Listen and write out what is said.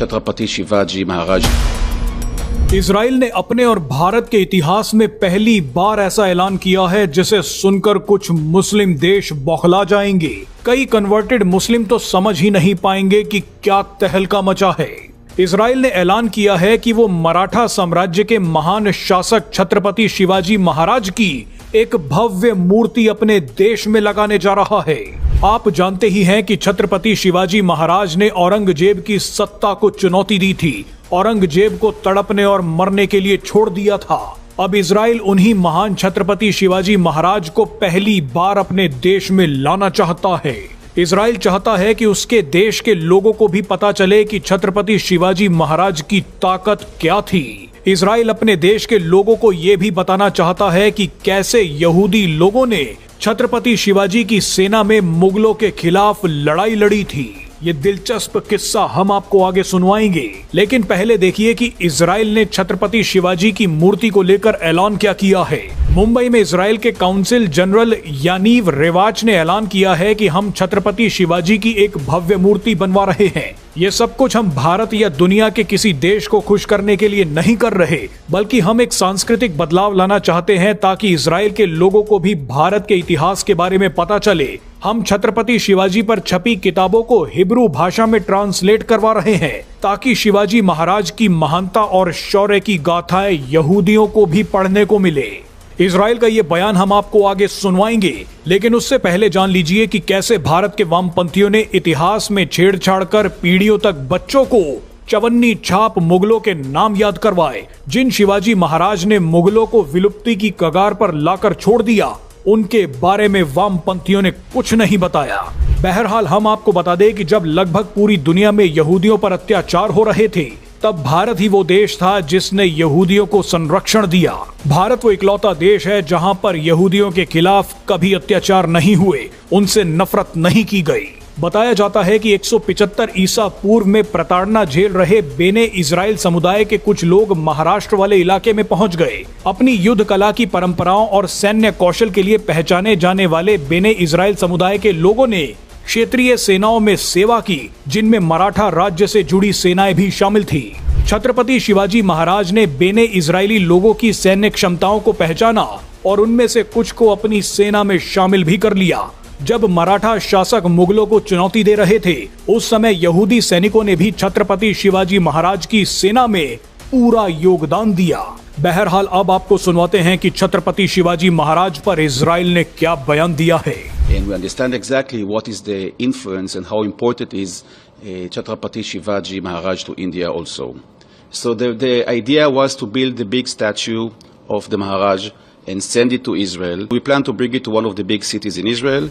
Chhatrapati Shivaji Maharaj. Israel ने अपने और भारत के इतिहास में पहली बार ऐसा ऐलान किया है जिसे सुनकर कुछ मुस्लिम देश बौखला जाएंगे। कई कन्वर्टेड मुस्लिम तो समझ ही नहीं पाएंगे कि क्या तहलका मचा है। इजराइल ने ऐलान किया है कि वो मराठा साम्राज्य के महान शासक छत्रपति शिवाजी महाराज की एक भव्य मूर्ति अपने देश में लगाने जा रहा है। आप जानते ही हैं कि छत्रपति शिवाजी महाराज ने औरंगजेब की सत्ता को चुनौती दी थी, औरंगजेब को तड़पने और मरने के लिए छोड़ दिया था। अब इजराइल उन्हीं महान छत्रपति शिवाजी महाराज को पहली बार अपने देश में लाना चाहता है। इजराइल चाहता है कि उसके देश के लोगों को भी पता चले कि छत्रपति शिवाजी महाराज की ताकत क्या थी। इजराइल अपने देश के लोगों को यह भी बताना चाहता है कि कैसे यहूदी लोगों ने छत्रपति शिवाजी की सेना में मुगलों के खिलाफ लड़ाई लड़ी थी। ये दिलचस्प किस्सा हम आपको आगे सुनवाएंगे, लेकिन पहले देखिए कि इजराइल ने छत्रपति शिवाजी की मूर्ति को लेकर ऐलान क्या किया है। मुंबई में इजराइल के काउंसिल जनरल यानीव रेवाच ने ऐलान किया है कि हम छत्रपति शिवाजी की एक भव्य मूर्ति बनवा रहे हैं। ये सब कुछ हम भारत या दुनिया के किसी देश को खुश करने के लिए नहीं कर रहे, बल्कि हम एक सांस्कृतिक बदलाव लाना चाहते हैं ताकि इजराइल के लोगों को भी भारत के इतिहास के बारे में पता चले। हम छत्रपति शिवाजी पर छपी किताबों को हिब्रू भाषा में ट्रांसलेट करवा रहे हैं ताकि शिवाजी महाराज की महानता और शौर्य की गाथाएं यहूदियों को भी पढ़ने को मिले। इजराइल का ये बयान हम आपको आगे सुनवाएंगे, लेकिन उससे पहले जान लीजिए कि कैसे भारत के वामपंथियों ने इतिहास में छेड़छाड़ कर पीढ़ियों तक बच्चों को चवन्नी छाप मुगलों के नाम याद करवाए। जिन शिवाजी महाराज ने मुगलों को विलुप्ति की कगार पर लाकर छोड़ दिया, उनके बारे में वामपंथियों ने कुछ नहीं बताया। बहरहाल हम आपको बता दें कि जब लगभग पूरी दुनिया में यहूदियों पर अत्याचार हो रहे थे, तब भारत ही वो देश था जिसने यहूदियों को संरक्षण दिया। भारत वो इकलौता देश है जहां पर यहूदियों के खिलाफ कभी अत्याचार नहीं हुए, उनसे नफरत नहीं की गई। बताया जाता है कि 175 ईसा पूर्व में प्रताड़ना झेल रहे बेने इजराइल समुदाय के कुछ लोग महाराष्ट्र वाले इलाके में पहुंच गए। अपनी युद्ध कला की परंपराओं और सैन्य कौशल के लिए पहचाने जाने वाले बेने इजराइल समुदाय के लोगों ने क्षेत्रीय सेनाओं में सेवा की, जिनमें मराठा राज्य से जुड़ी सेनाएं भी शामिल थी। छत्रपति शिवाजी महाराज ने बेने इजरायली लोगों की सैन्य क्षमताओं को पहचाना और उनमें से कुछ को अपनी सेना में शामिल भी कर लिया। जब मराठा शासक मुगलों को चुनौती दे रहे थे, उस समय यहूदी सैनिकों ने भी छत्रपति शिवाजी महाराज की सेना में पूरा योगदान दिया। बहरहाल अब आपको सुनवाते हैं कि छत्रपति शिवाजी महाराज पर इजराइल ने क्या बयान दिया है। And we understand exactly what is the influence and how important is Chhatrapati Shivaji Maharaj to India also. So the idea was to build the big statue of the Maharaj and send it to Israel. We plan to bring it to one of the big cities in Israel.